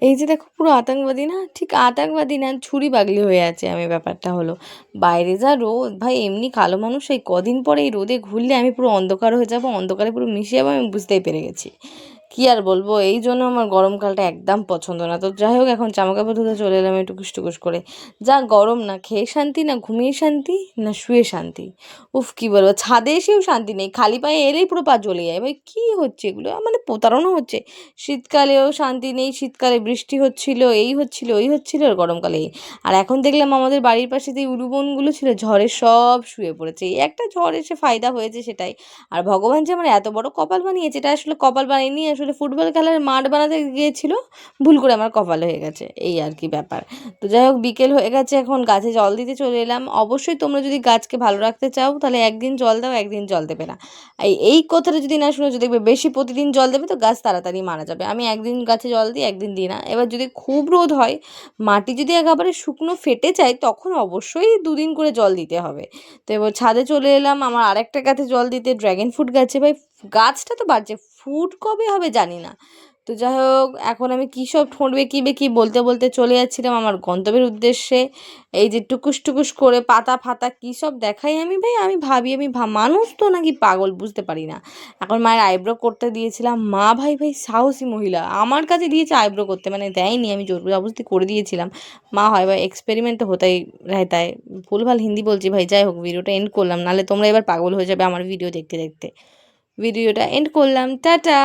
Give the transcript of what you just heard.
এই যে দেখো পুরো আতঙ্কবাদী না, ঠিক আতঙ্কবাদী না, ছুরি বাগলি হয়ে আছে আমি। ব্যাপারটা হলো বাইরে যা রোদ ভাই, এমনি কালো মানুষ এই কদিন পরে এই রোদে ঘুরলে আমি পুরো অন্ধকার হয়ে যাবো, অন্ধকারে পুরো মিশে যাবো, আমি বুঝতেই পেরে গেছি। কি আর বলবো, এই জন্য আমার গরমকালটা একদম পছন্দ না। তো যাই হোক, এখন জামা কাপড় ধুতে চলে এলাম একটু টুকুস টুকুস করে। যা গরম, না খেয়ে শান্তি, না ঘুমিয়ে শান্তি, না শুয়ে শান্তি। উফ, কি বলবো, ছাদে এসেও শান্তি নেই, খালি পায়ে এলেই পুরো পা জ্বলে যায়। ভাই কি হচ্ছে এগুলো, মানে প্রতারণা হচ্ছে। শীতকালেও শান্তি নেই, শীতকালে বৃষ্টি হচ্ছিল, এই হচ্ছিল ওই হচ্ছিল, আর গরমকালে এই। আর এখন দেখলাম আমাদের বাড়ির পাশে যে উলুবনগুলো ছিল, ঝড়ে সব শুয়ে পড়েছে। এই একটা ঝড় এসে ফায়দা হয়েছে সেটাই। আর ভগবান যে আমার এত বড় কপাল বানিয়েছে, এটা আসলে কপাল বানিয়ে নিয়ে আসলে ফুটবল খেলার মাঠ বানাতে গিয়েছিল, ভুল করে আমার কপাল হয়ে গেছে, এই আর কি ব্যাপার। তো যাই হোক, বিকেল হয়ে গেছে, এখন গাছে জল দিতে চলে এলাম। অবশ্যই তোমরা যদি গাছকে ভালো রাখতে চাও তাহলে একদিন জল দাও, একদিন জল দেবে না। এই কথাটা যদি না শুনে, যদি দেখবে বেশি প্রতিদিন জল দেবে তো গাছ তাড়াতাড়ি মারা যাবে। আমি একদিন গাছে জল দিই, একদিন দিই না। এবার যদি খুব রোদ হয়, মাটি যদি একেবারে শুকনো ফেটে যায়, তখন অবশ্যই 2 দিন করে জল দিতে হবে। তো এবার ছাদে চলে এলাম আমার আরেকটা গাছে জল দিতে, ড্র্যাগন ফ্রুট গাছে। ভাই গাছটা তো বাড়ছে, ফুড কবে হবে জানি না। তো যাই হোক, এখন আমি কী সব ঠোঁট বেঁকিয়ে বেঁকিয়ে বলতে বলতে চলে যাচ্ছিলাম আমার গন্তব্যের উদ্দেশ্যে। এই যে টুকুস টুকুস করে পাতা ফাতা কী সব দেখাই আমি, ভাই আমি ভাবি, মানুষ তো নাকি পাগল, বুঝতে পারি না। এখন মায়ের আইব্রো করতে দিয়েছিলাম, মা ভাই ভাই সাহসী মহিলা আমার কাছে দিয়েছে আইব্রো করতে, মানে দেয়নি, আমি জোর জবরদস্তি করে দিয়েছিলাম। মা হয় ভাই, এক্সপেরিমেন্ট তো হতেই रहता है। ভুলভাল হিন্দি বলছি ভাই। যাই হোক, ভিডিওটা এন্ড করলাম, নাহলে তোমরা এবার পাগল হয়ে যাবে আমার ভিডিও দেখতে দেখতে। ভিডিওটা এন্ড করলাম, টাটা।